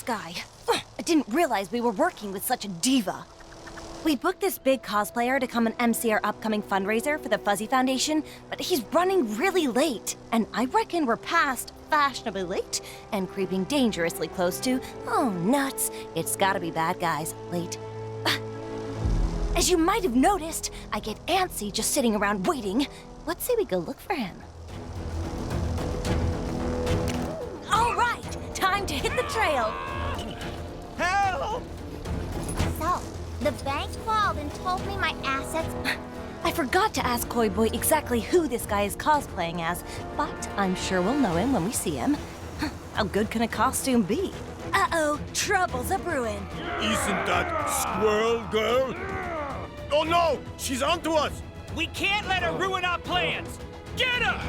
this guy. I didn't realize we were working with such a diva. We booked this big cosplayer to come and MC our upcoming fundraiser for the Fuzzy Foundation, but he's running really late. And I reckon we're past fashionably late and creeping dangerously close to, oh nuts, it's gotta be bad guys late. As you might have noticed, I get antsy just sitting around waiting. Let's say we go look for him. All right, time to hit the trail. Help! So, the bank called and told me my assets... I forgot to ask Koi Boy exactly who this guy is cosplaying as, but I'm sure we'll know him when we see him. How good can a costume be? Uh-oh, trouble's a-brewing. Isn't that Squirrel Girl? Oh no! She's onto us! We can't let her ruin our plans! Get her!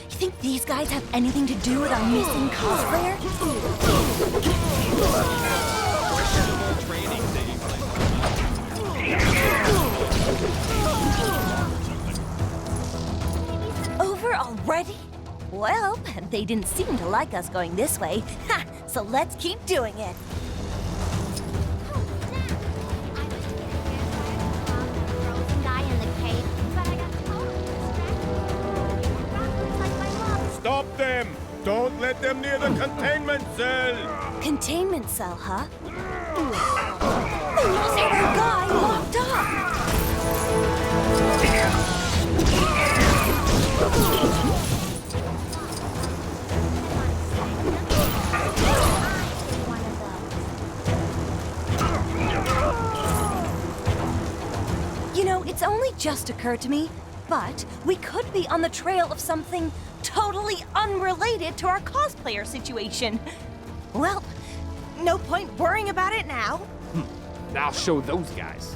You think these guys have anything to do with our missing cosplayer? Over already? Well, they didn't seem to like us going this way. Ha! So let's keep doing it. Stop them! Don't let them near the containment cell! Containment cell, huh? They just had our guy locked up! You know, it's only just occurred to me, but we could be on the trail of something totally unrelated to our cosplayer situation. Well, no point worrying about it now. I'll show those guys.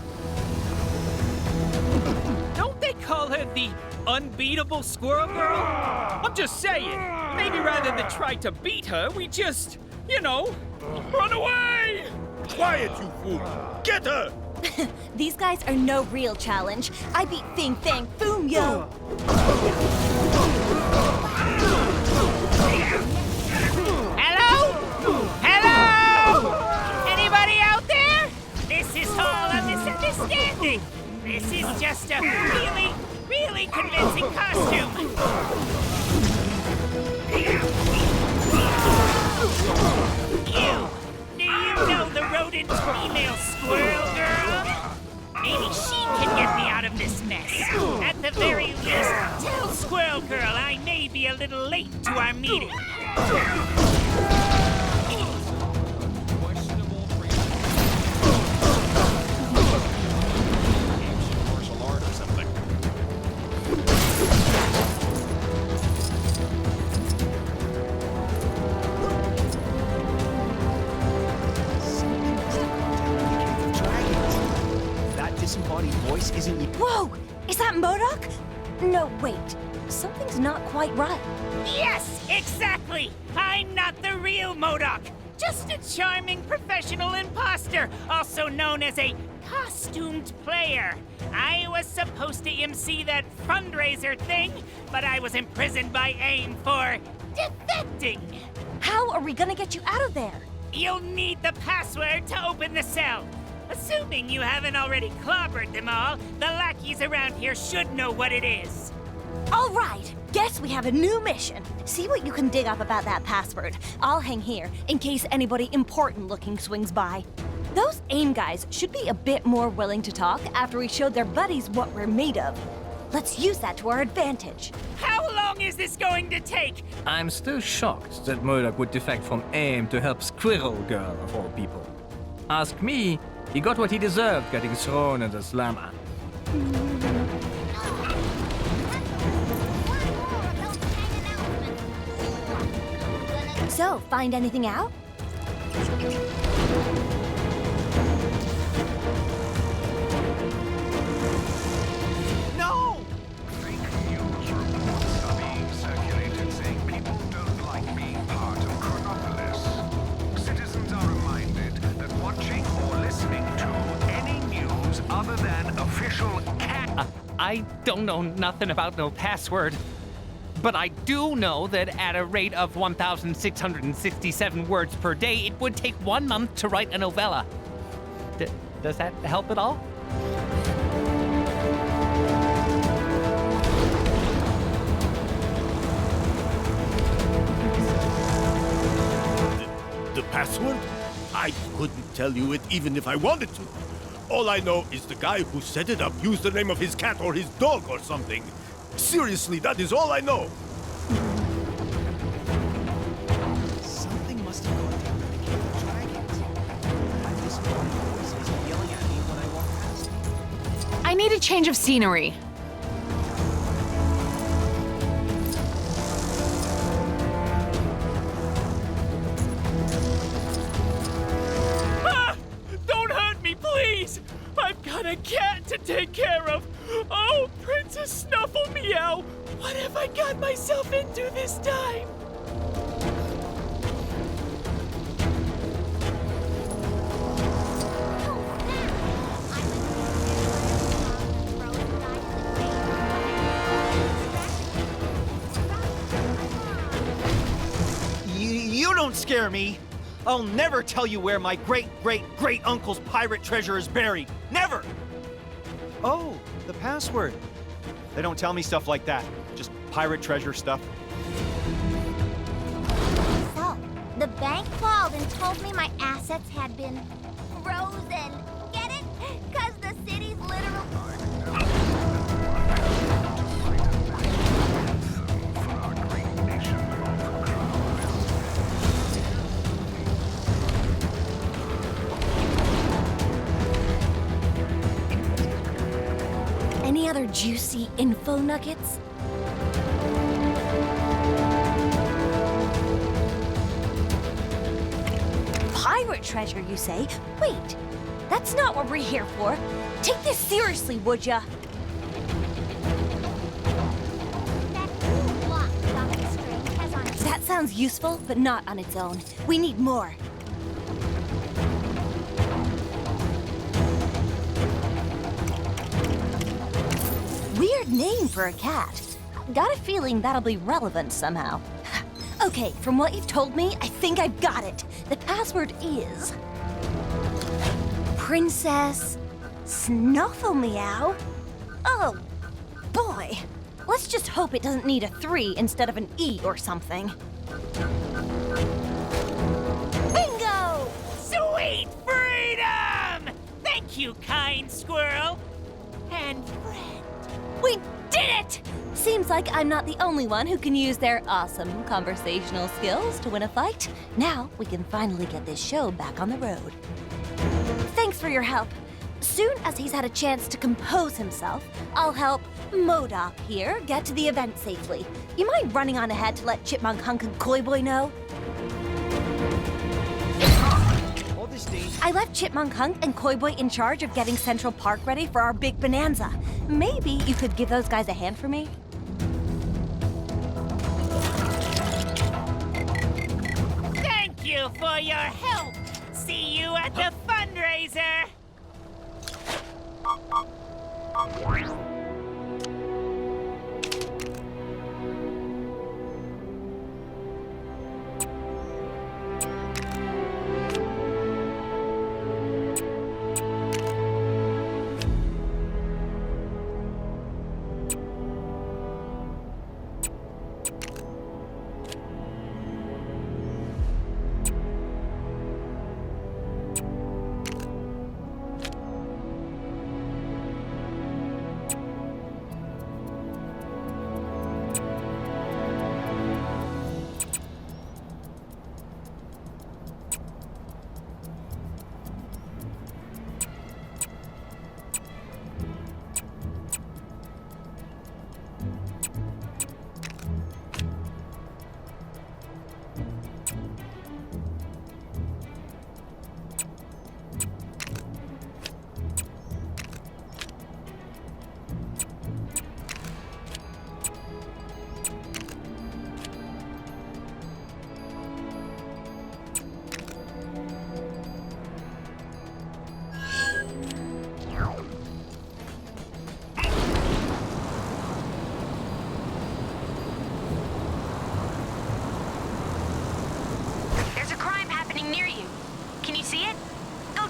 Don't they call her the unbeatable Squirrel Girl? I'm just saying, maybe rather than try to beat her, we just, run away! Quiet, you fool! Get her! These guys are no real challenge. I beat Fing Fang Foom Yo! Hello? Hello? Anybody out there? This is all a misunderstanding. This is just a really convincing costume. Do you know the rodent female Squirrel Girl? Maybe she can get me out of this mess. At the very least, tell Squirrel Girl I may be a little late to our meeting. Martial art or something. That disembodied voice isn't you. Whoa! Is that MODOK? No, wait. Something's not quite right. Yes, exactly! I'm not the real MODOK. Just a charming professional imposter, also known as a costumed player. I was supposed to MC that fundraiser thing, but I was imprisoned by AIM for defecting. How are we gonna get you out of there? You'll need the password to open the cell. Assuming you haven't already clobbered them all, the lackeys around here should know what it is. All right, guess we have a new mission. See what you can dig up about that password. I'll hang here in case anybody important-looking swings by. Those AIM guys should be a bit more willing to talk after we showed their buddies what we're made of. Let's use that to our advantage. How long is this going to take? I'm still shocked that MODOK would defect from AIM to help Squirrel Girl, of all people. Ask me, he got what he deserved getting thrown in the slammer. So, find anything out? No! Fake news reports are being circulated saying people don't like being part of Chronopolis. Citizens are reminded that watching or listening to any news other than official I don't know nothing about no password. But I do know that at a rate of 1,667 words per day, it would take 1 month to write a novella. Does that help at all? The password? I couldn't tell you it even if I wanted to. All I know is the guy who set it up used the name of his cat or his dog or something. Seriously, that is all I know. Something must have gone down in the Cave of Dragons. That disembodied voice is yelling at me when I walk past. I need a change of scenery. Ah! Don't hurt me, please! I've got a cat to take care of. Oh, Princess Snuffle Meow! What have I got myself into this time? You don't scare me. I'll never tell you where my great-great-great-uncle's pirate treasure is buried. Never! Oh, the password. They don't tell me stuff like that. Just pirate treasure stuff. So, the bank called and told me my assets had been frozen. Get it? Because the city's literal... For our great nation of Any other juicy info nuggets? Pirate treasure, you say? Wait, that's not what we're here for. Take this seriously, would ya? That cool block Dr. Strange has on... That sounds useful, but not on its own. We need more. Weird name for a cat. Got a feeling that'll be relevant somehow. Okay, from what you've told me, I think I've got it. The password is... Princess Snuffle Meow? Oh, boy. Let's just hope it doesn't need a 3 instead of an E or something. Bingo! Sweet freedom! Thank you, kind squirrel. And friend. We did it! Seems like I'm not the only one who can use their awesome conversational skills to win a fight. Now we can finally get this show back on the road. Thanks for your help. Soon as he's had a chance to compose himself, I'll help MODOK here get to the event safely. You mind running on ahead to let Chipmunk Hunk and Koi Boy know? All this danger. I left Chipmunk Hunk and Koi Boy in charge of getting Central Park ready for our big bonanza. Maybe you could give those guys a hand for me? Thank you for your help. See you at the fundraiser.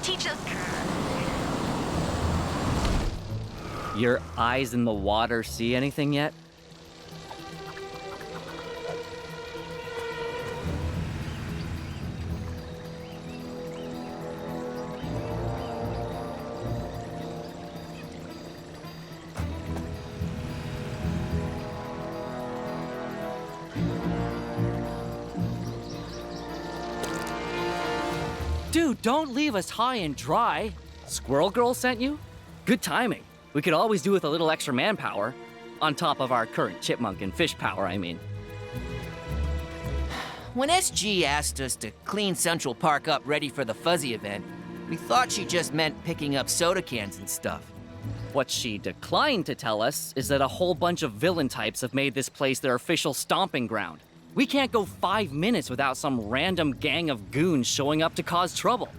Teach us. Your eyes in the water see anything yet? Dude, don't leave us high and dry. Squirrel Girl sent you? Good timing. We could always do with a little extra manpower. On top of our current chipmunk and fish power, I mean. When SG asked us to clean Central Park up ready for the Fuzzy event, we thought she just meant picking up soda cans and stuff. What she declined to tell us is that a whole bunch of villain types have made this place their official stomping ground. We can't go 5 minutes without some random gang of goons showing up to cause trouble.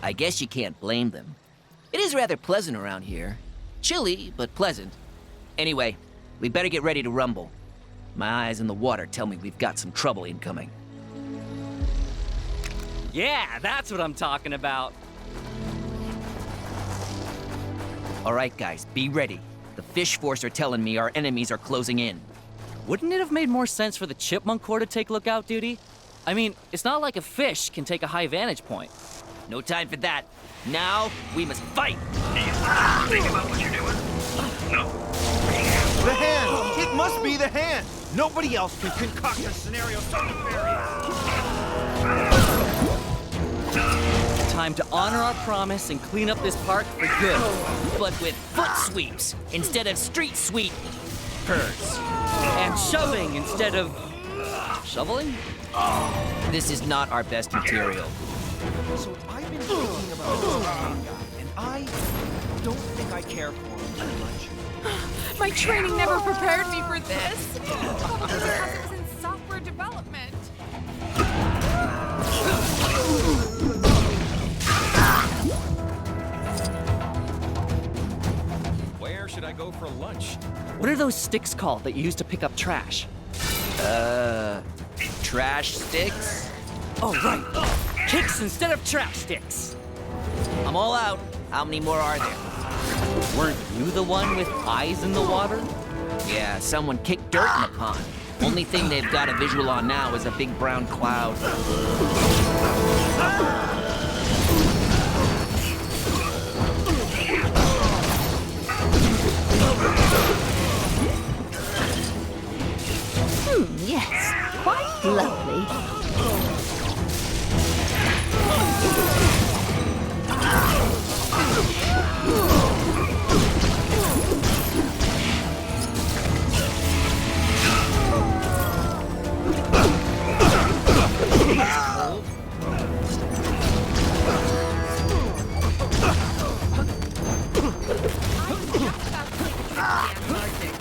I guess you can't blame them. It is rather pleasant around here. Chilly, but pleasant. Anyway, we better get ready to rumble. My eyes in the water tell me we've got some trouble incoming. Yeah, that's what I'm talking about. All right, guys, be ready. The Fish Force are telling me our enemies are closing in. Wouldn't it have made more sense for the Chipmunk Corps to take lookout duty? I mean, it's not like a fish can take a high vantage point. No time for that. Now, we must fight! Think about what you're doing. No. The hand! It must be the hand! Nobody else can concoct a scenario so nefarious! Time to honor our promise and clean up this park for good. But with foot sweeps instead of street sweepers. And shoving instead of... shoveling? This is not our best material. So I've been thinking about this hand guy, and I don't think I care for him too much. My training never prepared me for this. Probably because it was in software development. Where should I go for lunch? What are those sticks called that you use to pick up trash? Trash sticks? Oh, right. Kicks instead of trash sticks. I'm all out. How many more are there? Weren't you the one with eyes in the water? Yeah, someone kicked dirt in the pond. Only thing they've got a visual on now is a big brown cloud. Yes, quite lovely.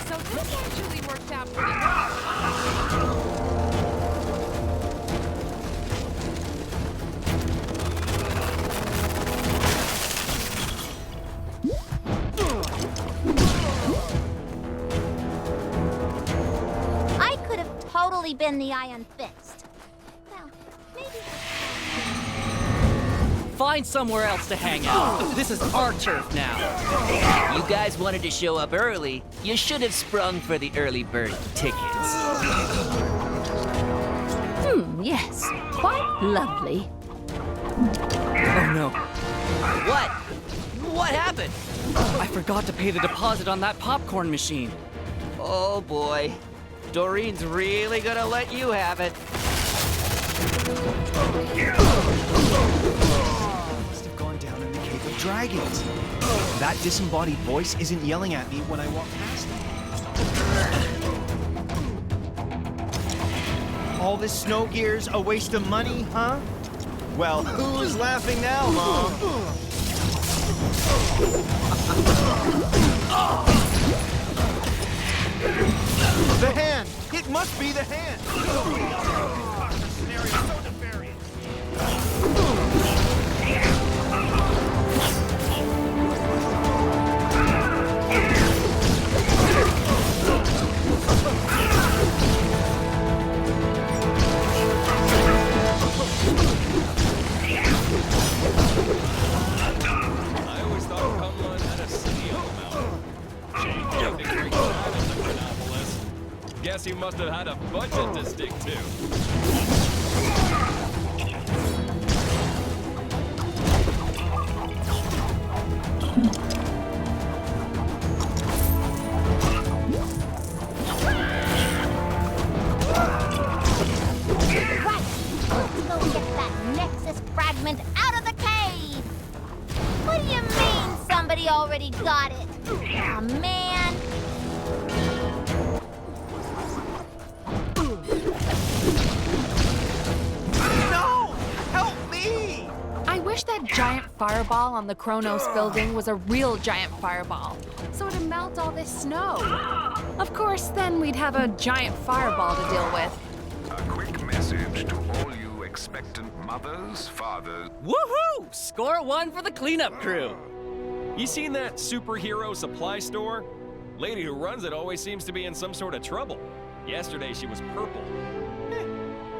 So this actually worked out pretty well. I could have totally been the Iron Fist. Well, maybe. Find somewhere else to hang out. This is our turf now. You guys wanted to show up early. You should have sprung for the early bird tickets. Yes, quite lovely. Oh no, What? What happened? I forgot to pay the deposit on that popcorn machine. Oh boy. Doreen's really gonna let you have it. Must have gone down in the Cave of Dragons. That disembodied voice isn't yelling at me when I walk past it. All this snow gear's a waste of money, huh? Well, who's laughing now, Mom? The hand! It must be the hand! Nobody else can concoct a scenario so nefarious. he must have had a budget to stick to. Right! Let's go get that Nexus fragment out of the cave! What do you mean somebody already got it? Aw, man! No! Help me! I wish that giant fireball on the Kronos building was a real giant fireball, so it'd melt all this snow. Of course, then we'd have a giant fireball to deal with. A quick message to all you expectant mothers, fathers. Woohoo! Score one for the cleanup crew. You seen that superhero supply store? Lady who runs it always seems to be in some sort of trouble. Yesterday she was purple.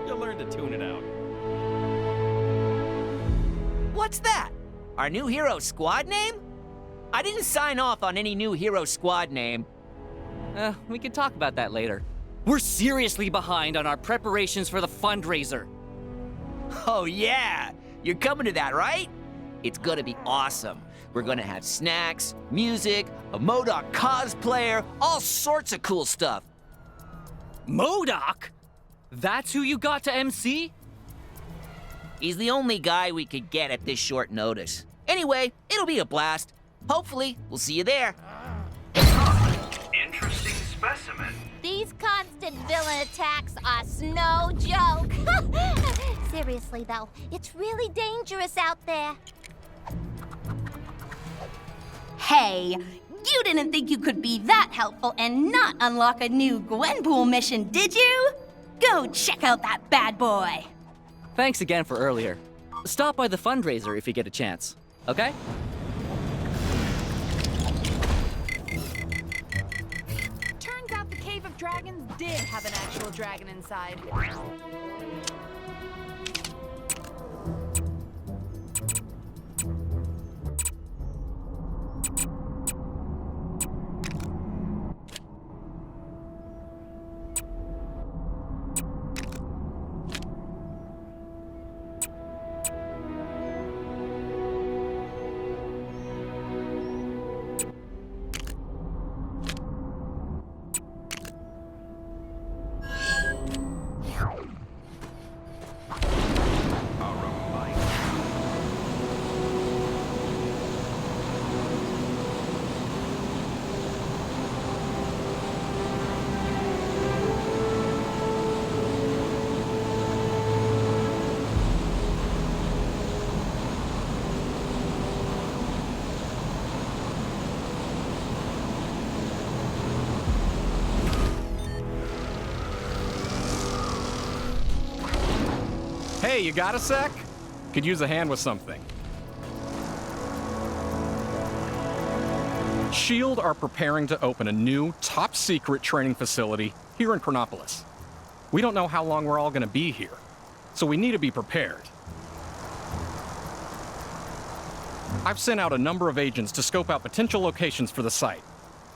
You'll learn to tune it out. What's that? Our new hero squad name? I didn't sign off on any new hero squad name. We can talk about that later. We're seriously behind on our preparations for the fundraiser. Oh yeah! You're coming to that, right? It's gonna be awesome. We're gonna have snacks, music, a MODOK cosplayer, all sorts of cool stuff. MODOK? That's who you got to MC? He's the only guy we could get at this short notice. Anyway, it'll be a blast. Hopefully, we'll see you there. Interesting specimen. These constant villain attacks are no joke. Seriously, though, it's really dangerous out there. Hey, you didn't think you could be that helpful and not unlock a new Gwenpool mission, did you? Go check out that bad boy. Thanks again for earlier. Stop by the fundraiser if you get a chance, okay? Turns out the Cave of Dragons did have an actual dragon inside. Hey, you got a sec? Could use a hand with something. SHIELD are preparing to open a new, top-secret training facility here in Chronopolis. We don't know how long we're all gonna be here, so we need to be prepared. I've sent out a number of agents to scope out potential locations for the site,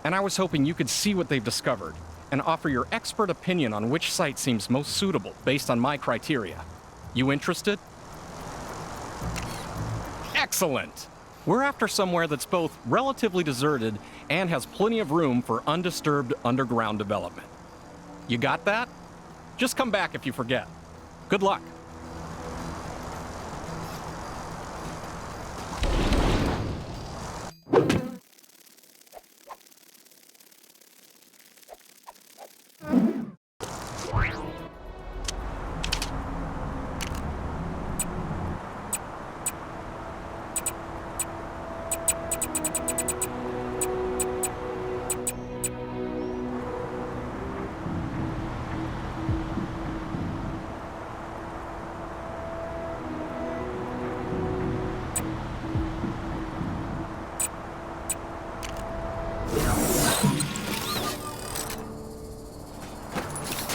and I was hoping you could see what they've discovered and offer your expert opinion on which site seems most suitable based on my criteria. You interested? Excellent! We're after somewhere that's both relatively deserted and has plenty of room for undisturbed underground development. You got that? Just come back if you forget. Good luck.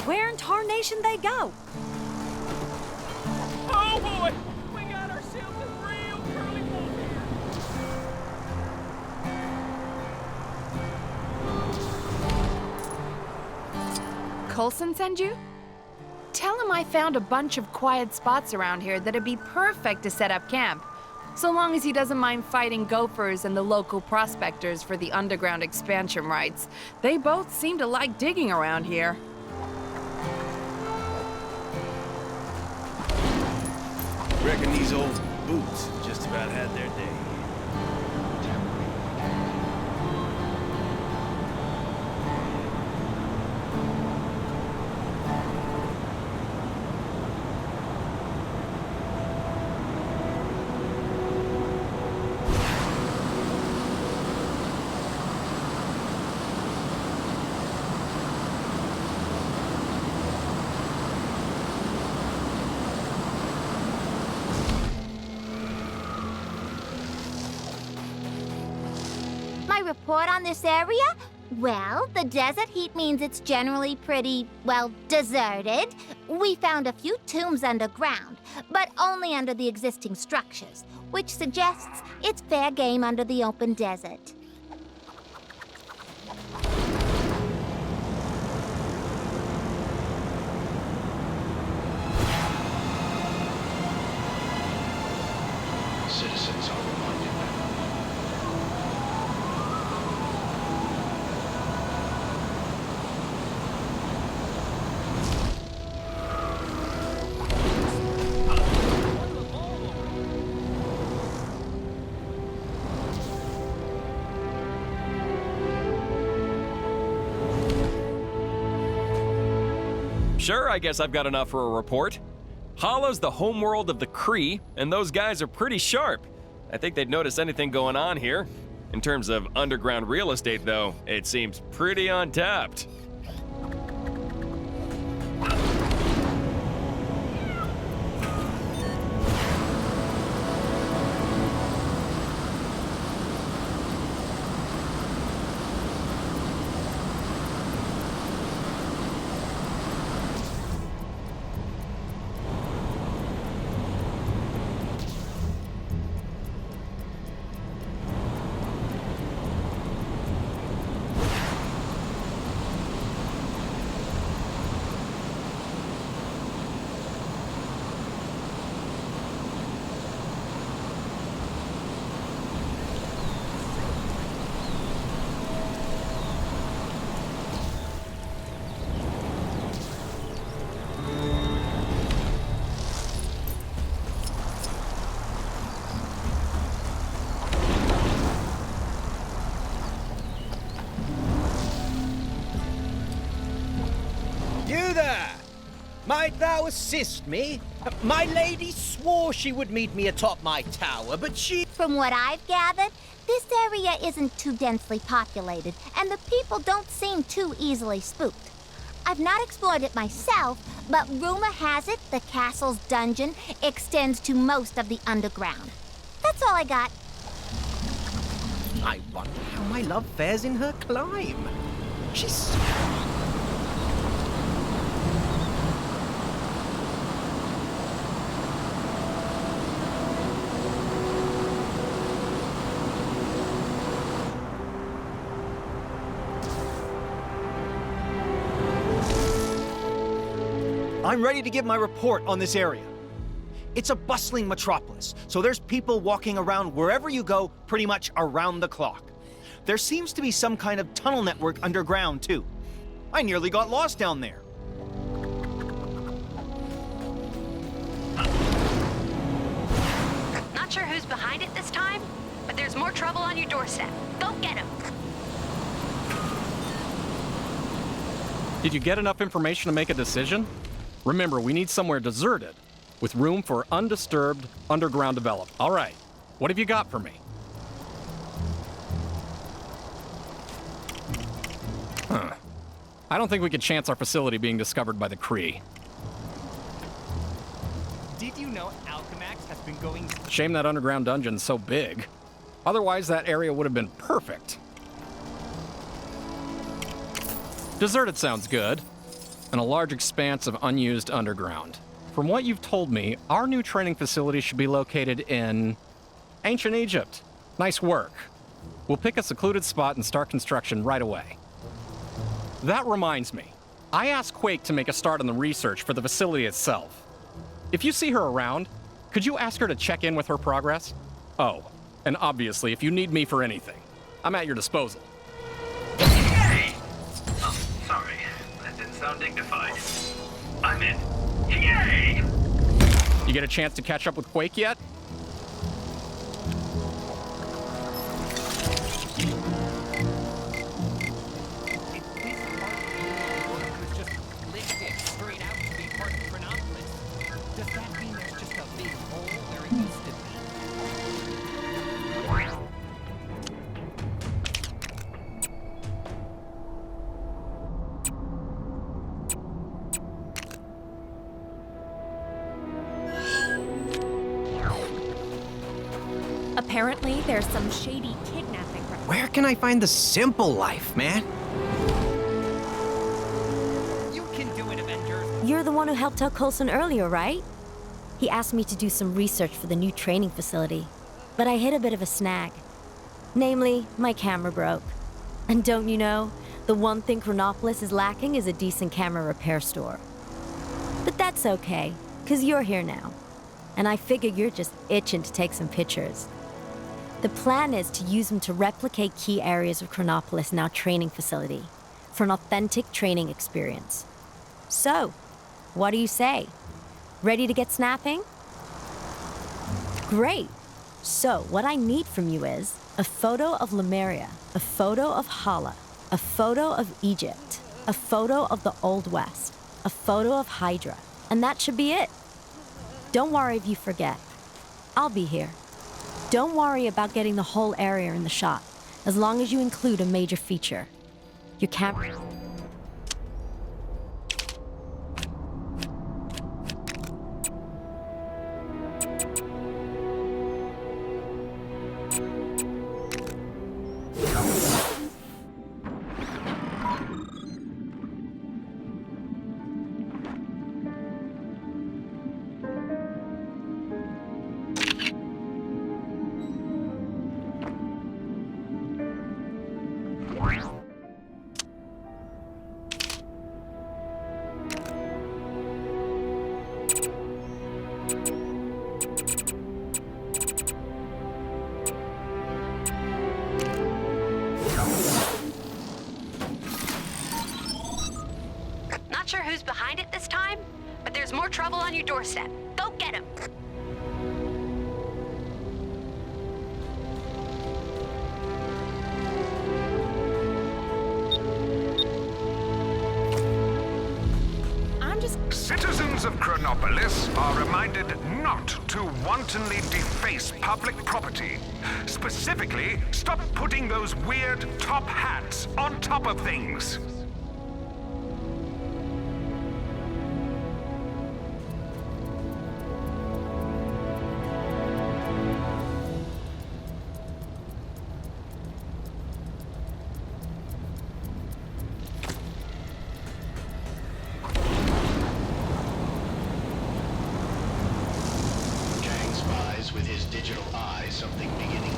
Where in tarnation they go? Oh boy! We got ourselves a real curly wolf here. Coulson send you? Tell him I found a bunch of quiet spots around here that'd be perfect to set up camp. So long as he doesn't mind fighting gophers and the local prospectors for the underground expansion rights. They both seem to like digging around here. Reckon these old boots just about had their day. My report on this area? Well, the desert heat means it's generally pretty, well, deserted. We found a few tombs underground, but only under the existing structures, which suggests it's fair game under the open desert. Citizens are reminded that Sure, I guess I've got enough for a report. Hollow's the homeworld of the Kree, and those guys are pretty sharp. I think they'd notice anything going on here. In terms of underground real estate, though, it seems pretty untapped. You there! Might thou assist me? My lady swore she would meet me atop my tower, but she... From what I've gathered, this area isn't too densely populated, and the people don't seem too easily spooked. I've not explored it myself, but rumor has it the castle's dungeon extends to most of the underground. That's all I got. I wonder how my love fares in her climb. She's... I'm ready to give my report on this area. It's a bustling metropolis, so there's people walking around wherever you go pretty much around the clock. There seems to be some kind of tunnel network underground, too. I nearly got lost down there. Not sure who's behind it this time, but there's more trouble on your doorstep. Go get him. Did you get enough information to make a decision? Remember, we need somewhere deserted, with room for undisturbed underground development. All right, what have you got for me? Huh. I don't think we could chance our facility being discovered by the Kree. Did you know Alchemax has been going... Shame that underground dungeon's so big. Otherwise, that area would have been perfect. Deserted sounds good. And a large expanse of unused underground. From what you've told me, our new training facility should be located in ancient Egypt. Nice work. We'll pick a secluded spot and start construction right away. That reminds me, I asked Quake to make a start on the research for the facility itself. If you see her around, could you ask her to check in with her progress? Oh, and obviously, if you need me for anything, I'm at your disposal. Yay! Oh, sorry. That didn't sound dignified. I meant, yay! You get a chance to catch up with Quake yet? Apparently, there's some shady kidnapping. Where can I find the simple life, man? You can do it, Avengers. You're the one who helped out Coulson earlier, right? He asked me to do some research for the new training facility, but I hit a bit of a snag. Namely, my camera broke. And don't you know, the one thing Chronopolis is lacking is a decent camera repair store. But that's okay, 'cause you're here now. And I figure you're just itching to take some pictures. The plan is to use them to replicate key areas of Chronopolis in our training facility for an authentic training experience. So, what do you say? Ready to get snapping? Great. So, what I need from you is a photo of Lemuria, a photo of Hala, a photo of Egypt, a photo of the Old West, a photo of Hydra, and that should be it. Don't worry if you forget. I'll be here. Don't worry about getting the whole area in the shot, as long as you include a major feature. Your camera. Not sure who's behind it this time, but there's more trouble on your doorstep. Go get him. Citizens of Chronopolis are reminded not to wantonly deface public property. Specifically, stop putting those weird top hats on top of things. With his digital eye, something beginning.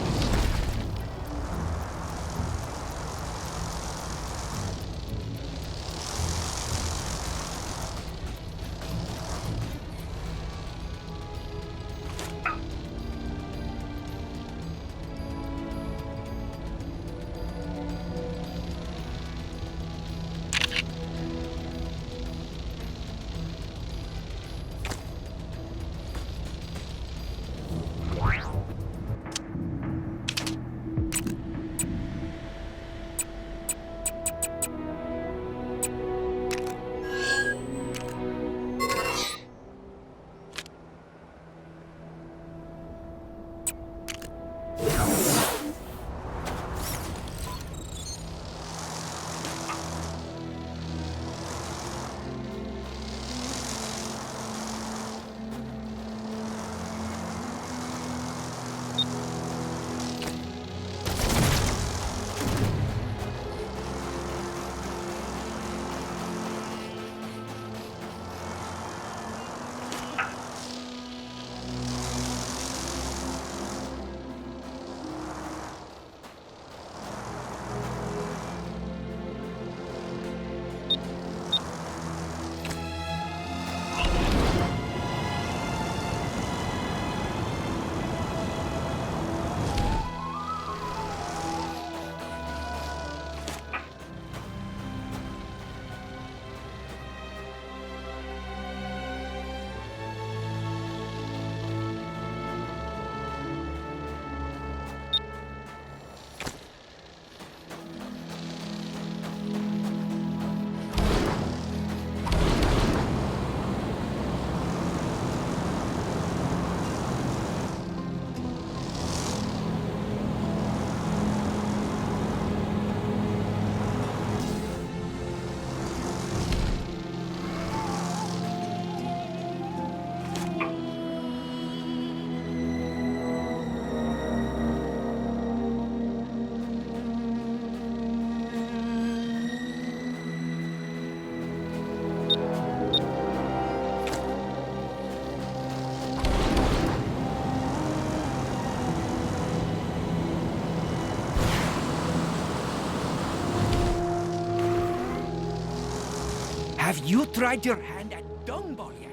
Have you tried your hand at dung ball yet?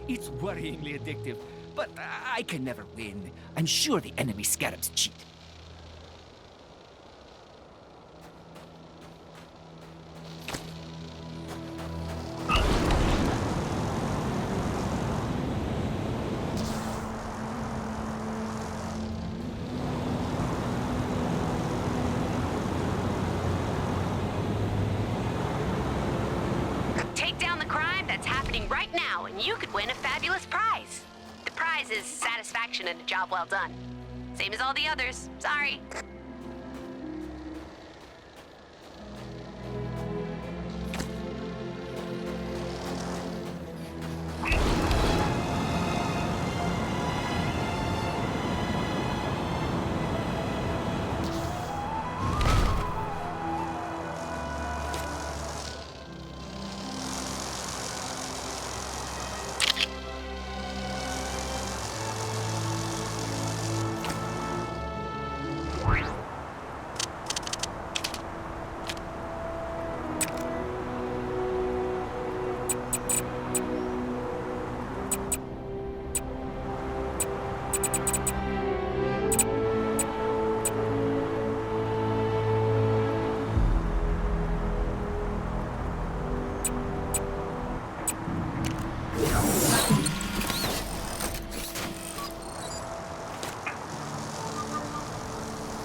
It's worryingly addictive, but I can never win. I'm sure the enemy scarabs cheat. Take down the crime that's happening right now, and you could win a fabulous prize. The prize is satisfaction and a job well done. Same as all the others. Sorry.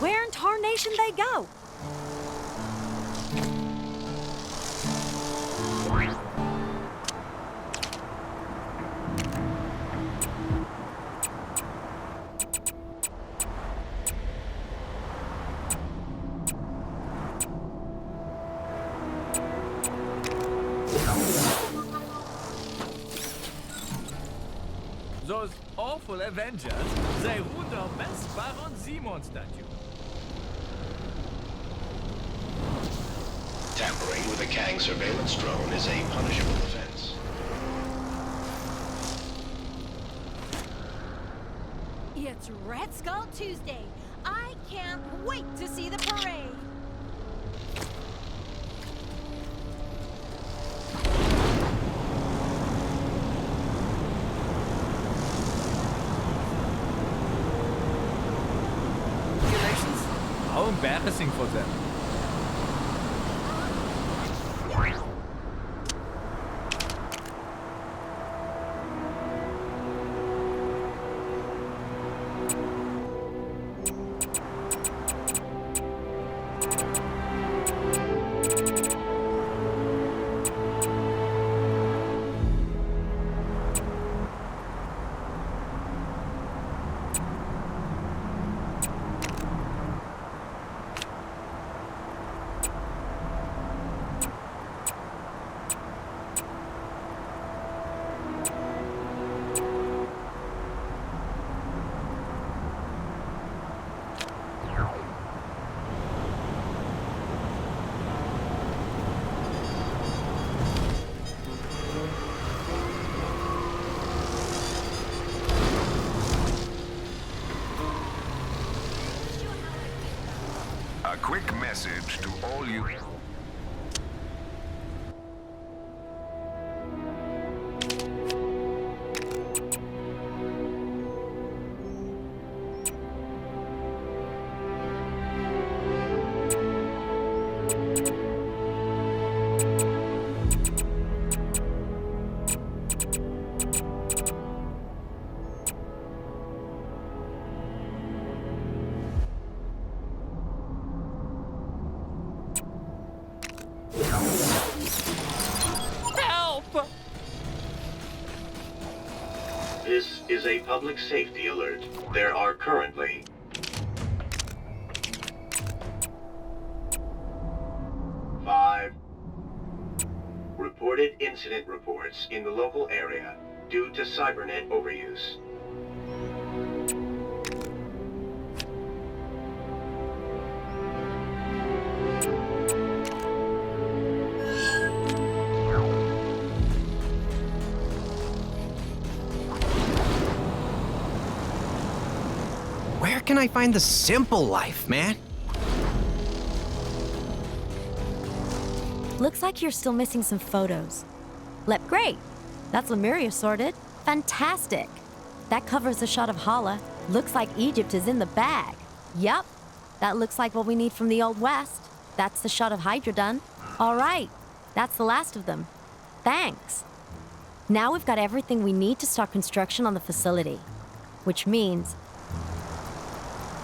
Where in tarnation they go? Those awful Avengers, they ruined our best Baron Simon statue. Tampering with a Kang surveillance drone is a punishable offense. It's Red Skull Tuesday. I can't wait to see the parade. Congratulations. How embarrassing for them. A quick message to all you... This is a public safety alert. There are currently 5 reported incident reports in the local area due to cybernet overuse. Where can I find the simple life, man? Looks like you're still missing some photos. Great. That's Lemuria sorted. Fantastic. That covers the shot of Hala. Looks like Egypt is in the bag. Yup. That looks like what we need from the Old West. That's the shot of Hydra done. All right. That's the last of them. Thanks. Now we've got everything we need to start construction on the facility. Which means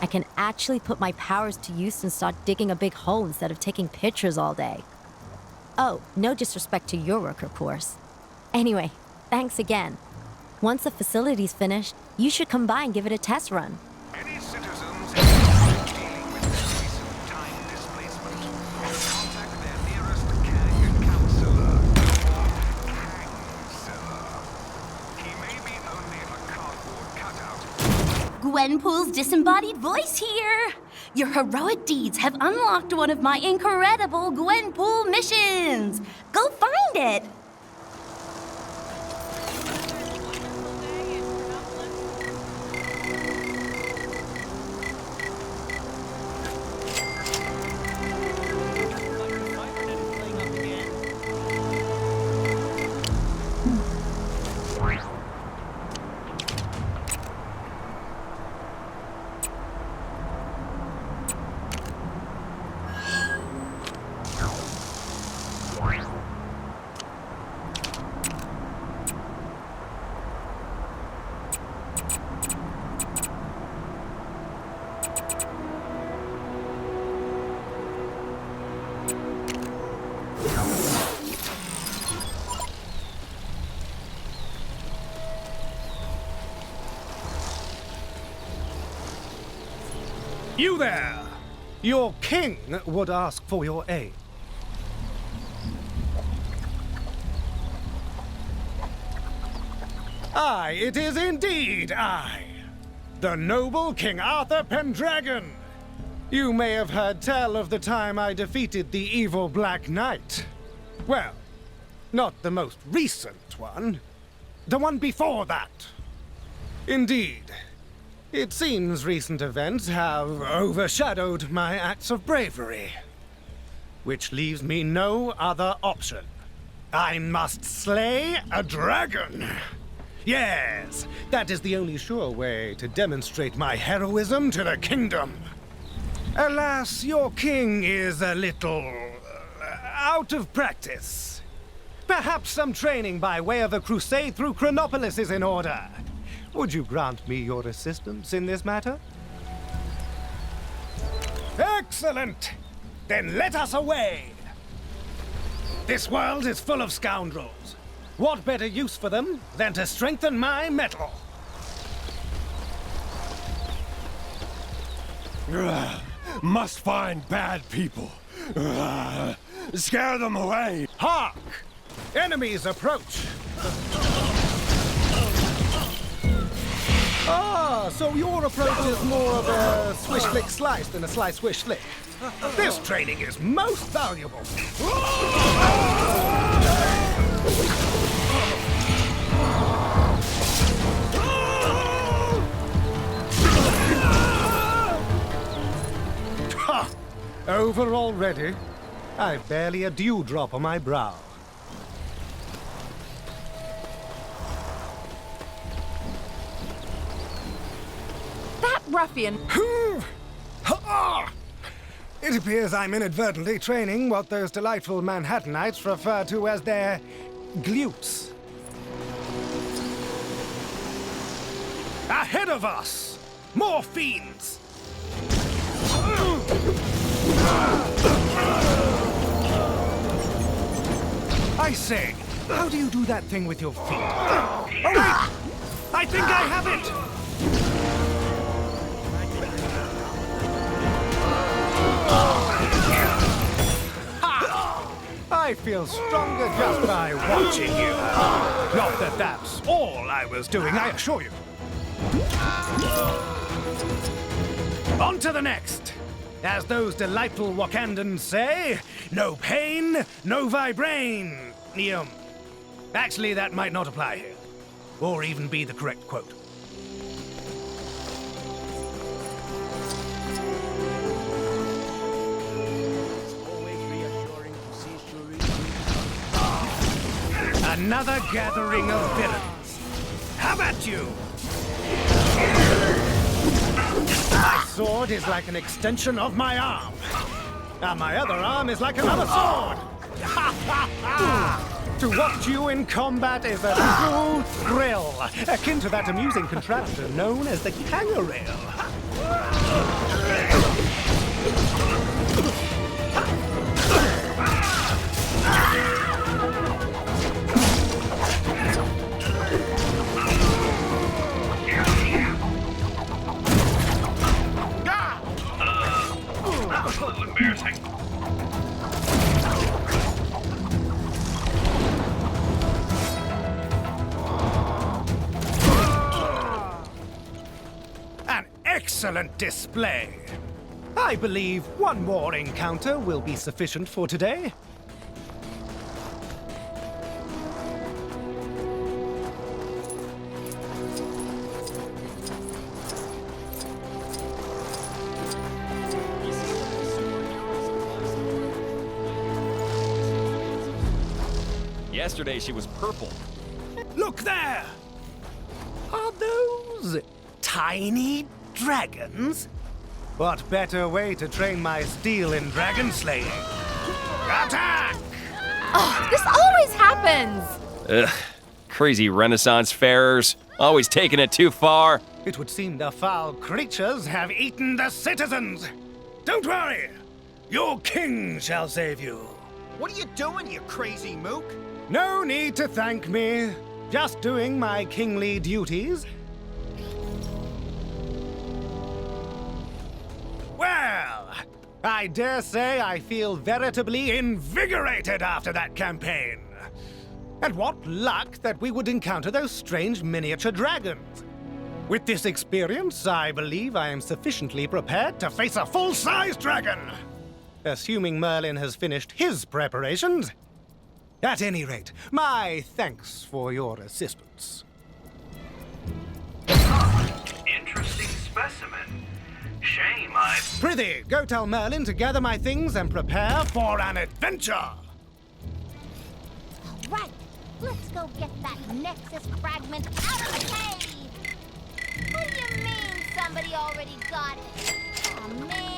I can actually put my powers to use and start digging a big hole instead of taking pictures all day. Oh, no disrespect to your work, of course. Anyway, thanks again. Once the facility's finished, you should come by and give it a test run. Any citizens dealing with this recent time displacement will contact their nearest Kang counselor. He may be only a cardboard cutout. Gwenpool's disembodied voice here! Your heroic deeds have unlocked one of my incredible Gwenpool missions! Go find it! You there! Your king would ask for your aid. Aye, it is indeed I, the noble King Arthur Pendragon. You may have heard tell of the time I defeated the evil Black Knight. Well, not the most recent one. The one before that. Indeed. It seems recent events have overshadowed my acts of bravery. Which leaves me no other option. I must slay a dragon. Yes, that is the only sure way to demonstrate my heroism to the kingdom. Alas, your king is a little out of practice. Perhaps some training by way of a crusade through Chronopolis is in order. Would you grant me your assistance in this matter? Excellent! Then let us away! This world is full of scoundrels. What better use for them than to strengthen my mettle? Must find bad people. Scare them away. Hark! Enemies approach! Ah, so your approach is more of a swish-flick-slice than a slice-swish-flick. This training is most valuable. Ha! Over already? I've barely a dewdrop on my brow. Ruffian. It appears I'm inadvertently training what those delightful Manhattanites refer to as their glutes. Ahead of us! More fiends! I say, how do you do that thing with your feet? Oh wait! I think I have it! I feel stronger just by watching you. Not that that's all I was doing, I assure you. On to the next. As those delightful Wakandans say, no pain, no vibranium. Actually, that might not apply here. Or even be the correct quote. Another gathering of villains. How about you? My sword is like an extension of my arm. And my other arm is like another sword. Ha ha ha! To watch you in combat is a true thrill, akin to that amusing contraption known as the kangaroo. That was a little embarrassing. An excellent display. I believe one more encounter will be sufficient for today. Yesterday she was purple. Look there! Are those tiny dragons? What better way to train my steel in dragon slaying? Attack! Oh, this always happens! Ugh. Crazy Renaissance farers. Always taking it too far. It would seem the foul creatures have eaten the citizens. Don't worry. Your king shall save you. What are you doing, you crazy mook? No need to thank me. Just doing my kingly duties. Well, I dare say I feel veritably invigorated after that campaign. And what luck that we would encounter those strange miniature dragons. With this experience, I believe I am sufficiently prepared to face a full-size dragon. Assuming Merlin has finished his preparations. At any rate, my thanks for your assistance. Interesting specimen. Shame I... Prithee, go tell Merlin to gather my things and prepare for an adventure! All right, let's go get that Nexus fragment out of the cave! What do you mean somebody already got it? Oh, man.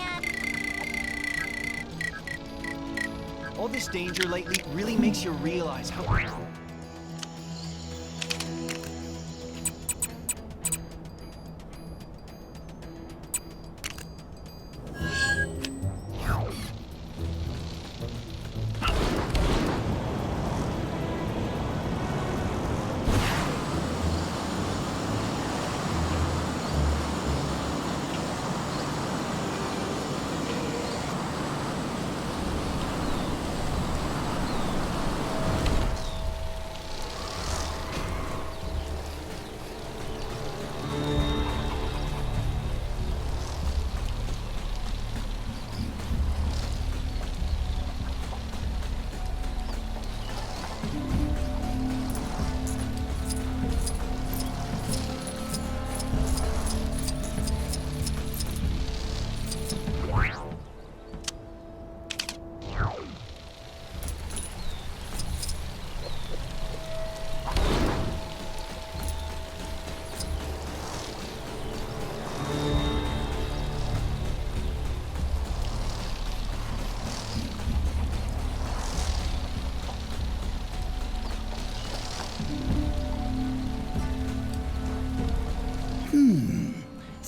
All this danger lately really makes you realize how...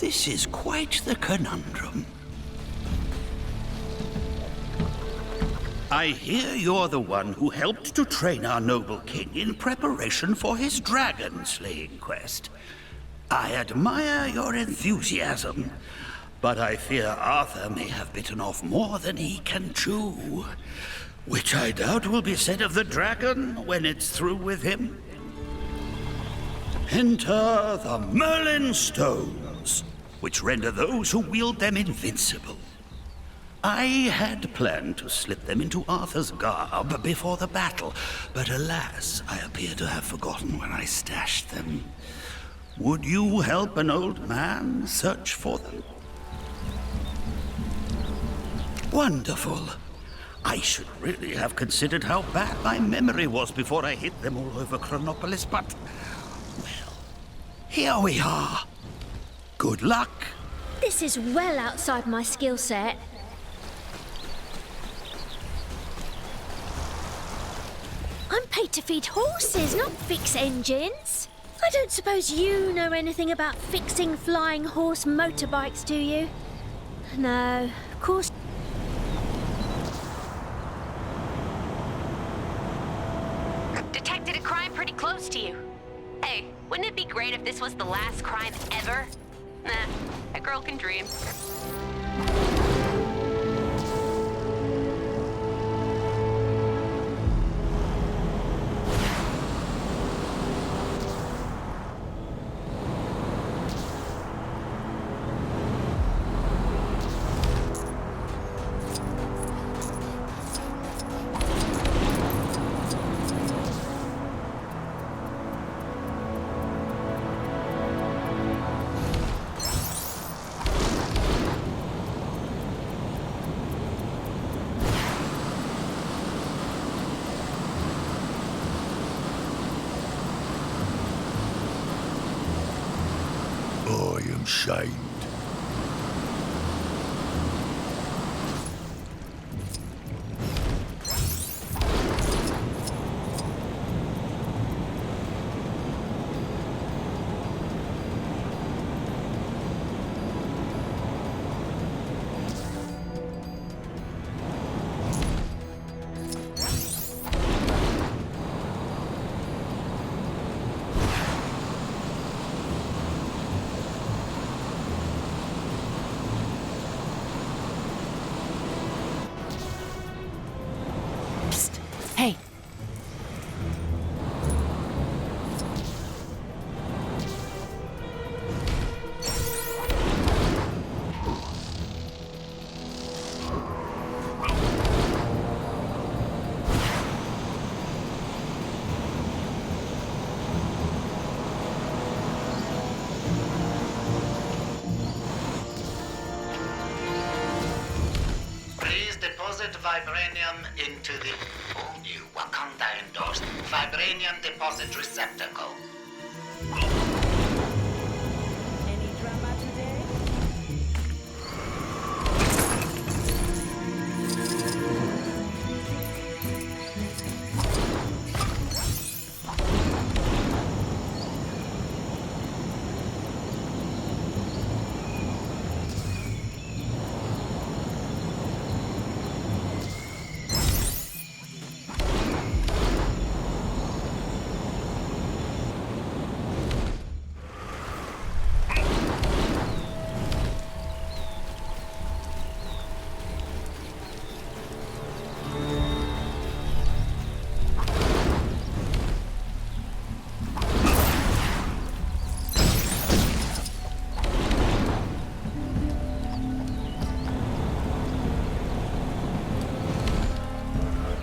This is quite the conundrum. I hear you're the one who helped to train our noble king in preparation for his dragon-slaying quest. I admire your enthusiasm, but I fear Arthur may have bitten off more than he can chew. Which I doubt will be said of the dragon when it's through with him. Enter the Merlin Stones, which render those who wield them invincible. I had planned to slip them into Arthur's garb before the battle, but alas, I appear to have forgotten where I stashed them. Would you help an old man search for them? Wonderful. I should really have considered how bad my memory was before I hit them all over Chronopolis, but... well, here we are. Good luck. This is well outside my skill set. I'm paid to feed horses, not fix engines. I don't suppose you know anything about fixing flying horse motorbikes, do you? No, of course. Detected a crime pretty close to you. Hey, wouldn't it be great if this was the last crime ever? Nah, a girl can dream. I am shamed. Hey. Please deposit vibranium into the all-new Wakanda-endorsed vibranium deposit receptacle. Any drama today?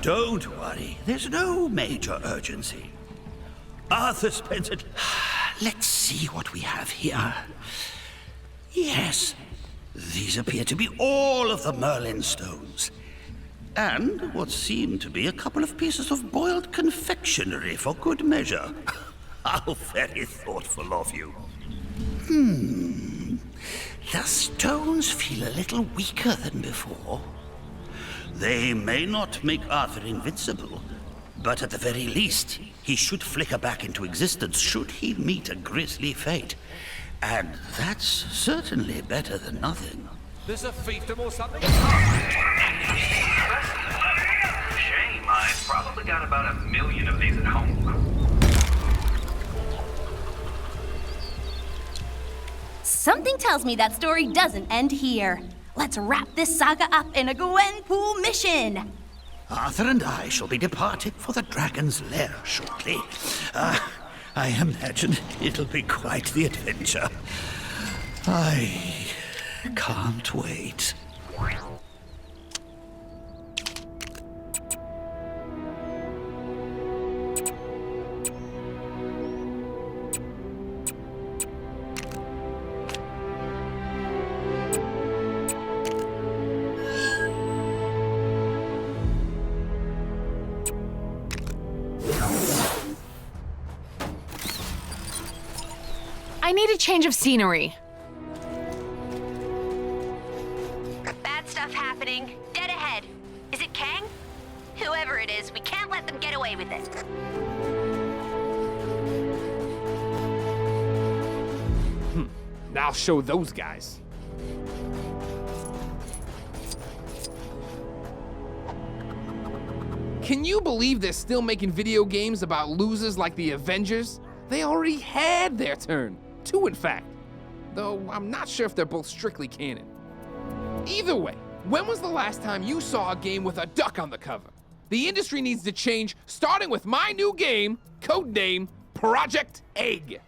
Don't worry, there's no major urgency. Arthur Spencer... Let's see what we have here. Yes, these appear to be all of the Merlin stones. And what seem to be a couple of pieces of boiled confectionery for good measure. How very thoughtful of you. The stones feel a little weaker than before. They may not make Arthur invincible, but at the very least, he should flicker back into existence should he meet a grisly fate. And that's certainly better than nothing. There's a fiefdom or something? Shame, I've probably got about 1 million of these at home. Something tells me that story doesn't end here. Let's wrap this saga up in a Gwenpool mission. Arthur and I shall be departing for the Dragon's Lair shortly. I imagine it'll be quite the adventure. I can't wait. I need a change of scenery. Bad stuff happening. Dead ahead. Is it Kang? Whoever it is, we can't let them get away with it. I'll show those guys. Can you believe they're still making video games about losers like the Avengers? They already had their turn. 2, in fact. Though I'm not sure if they're both strictly canon. Either way, when was the last time you saw a game with a duck on the cover? The industry needs to change, starting with my new game, codename Project Egg.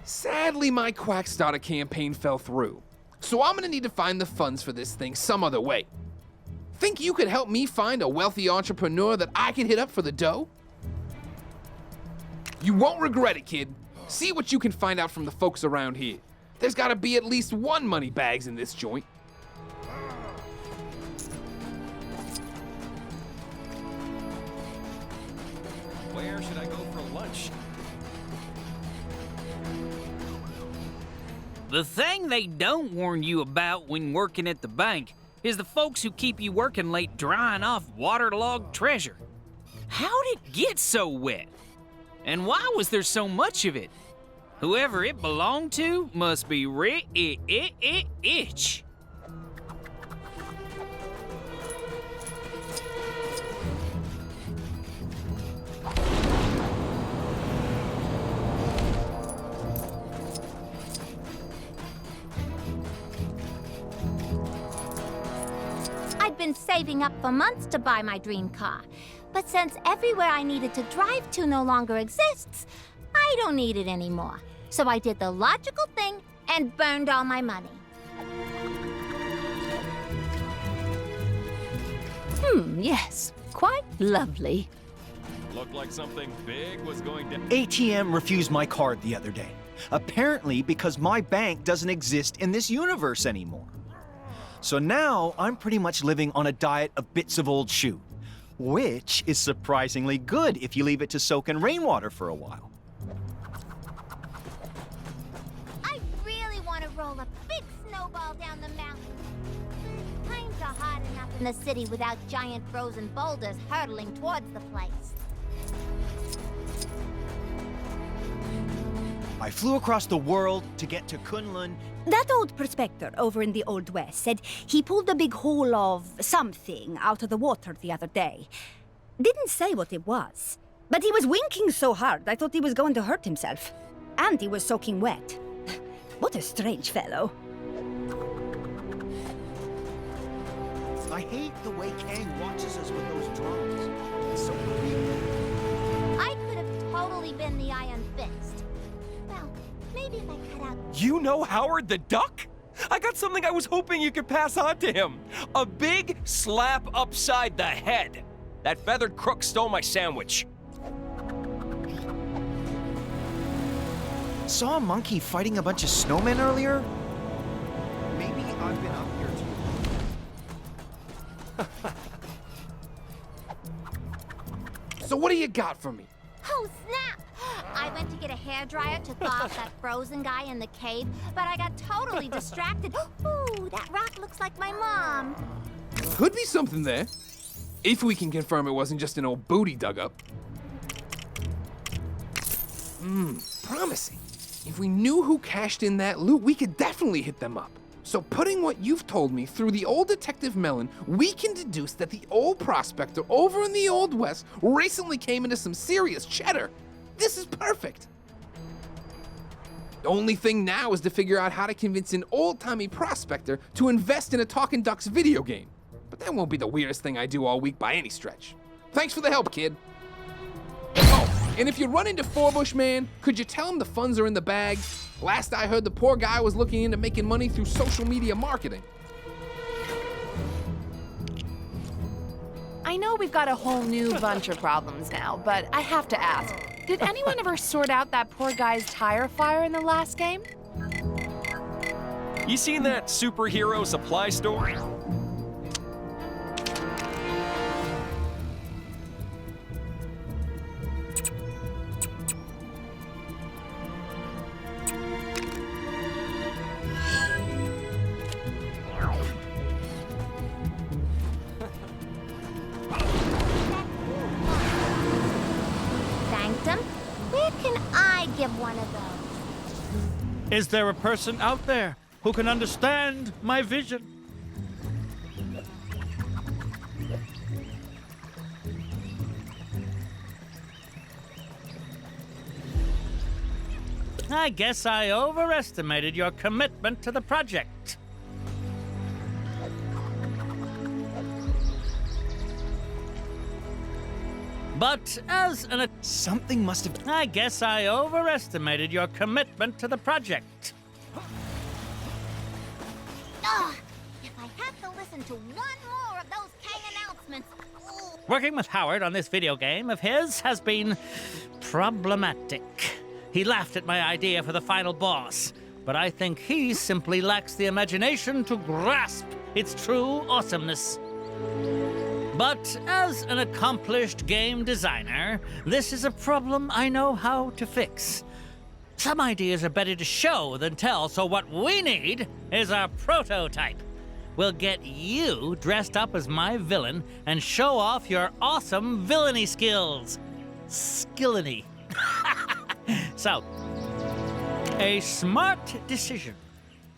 Sadly, my Quackstarter campaign fell through, so I'm gonna need to find the funds for this thing some other way. Think you could help me find a wealthy entrepreneur that I can hit up for the dough? You won't regret it, kid. See what you can find out from the folks around here. There's gotta be at least one money bags in this joint. Where should I go for lunch? The thing they don't warn you about when working at the bank is the folks who keep you working late drying off waterlogged treasure. How'd it get so wet? And why was there so much of it? Whoever it belonged to must be rich. I'd been saving up for months to buy my dream car. But since everywhere I needed to drive to no longer exists, I don't need it anymore. So I did the logical thing and burned all my money. Yes. Quite lovely. Looked like something big was going to... ATM refused my card the other day. Apparently because my bank doesn't exist in this universe anymore. So now I'm pretty much living on a diet of bits of old shoe, which is surprisingly good if you leave it to soak in rainwater for a while. I really want to roll a big snowball down the mountain. Times are hard enough in the city without giant frozen boulders hurtling towards the place. I flew across the world to get to Kunlun. That old prospector over in the Old West said he pulled a big hole of something out of the water the other day. Didn't say what it was, but he was winking so hard I thought he was going to hurt himself. And he was soaking wet. What a strange fellow. I hate the way Kang watches us with those drones. It's so creepy. I could have totally been the Iron Fist. Well, maybe if I cut out... You know Howard the Duck? I got something I was hoping you could pass on to him. A big slap upside the head. That feathered crook stole my sandwich. Saw a monkey fighting a bunch of snowmen earlier? Maybe I've been up here too long. So what do you got for me? Oh, snap! I went to get a hairdryer to thaw out that frozen guy in the cave, but I got totally distracted. Ooh, that rock looks like my mom. Could be something there. If we can confirm it wasn't just an old booty dug up. Promising. If we knew who cashed in that loot, we could definitely hit them up. So putting what you've told me through the old Detective Mellon, we can deduce that the old prospector over in the Old West recently came into some serious cheddar. This is perfect. The only thing now is to figure out how to convince an old-timey prospector to invest in a Talking Ducks video game. But that won't be the weirdest thing I do all week by any stretch. Thanks for the help, kid. Oh, and if you run into Forbush Man, could you tell him the funds are in the bag? Last I heard, the poor guy was looking into making money through social media marketing. I know we've got a whole new bunch of problems now, but I have to ask, did anyone ever sort out that poor guy's tire fire in the last game? You seen that superhero supply store? one of those. Is there a person out there who can understand my vision? I guess I overestimated your commitment to the project. But as an... Something must have... I guess I overestimated your commitment to the project. Ugh! If I have to listen to one more of those Kang announcements... Ugh. Working with Howard on this video game of his has been problematic. He laughed at my idea for the final boss, but I think he simply lacks the imagination to grasp its true awesomeness. But as an accomplished game designer, this is a problem I know how to fix. Some ideas are better to show than tell, so what we need is a prototype. We'll get you dressed up as my villain and show off your awesome villainy skills. Skillany. So, a smart decision.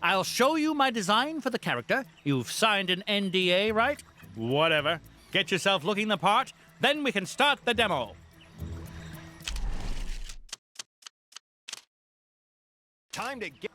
I'll show you my design for the character. You've signed an NDA, right? Whatever. Get yourself looking the part, then we can start the demo. Time to get...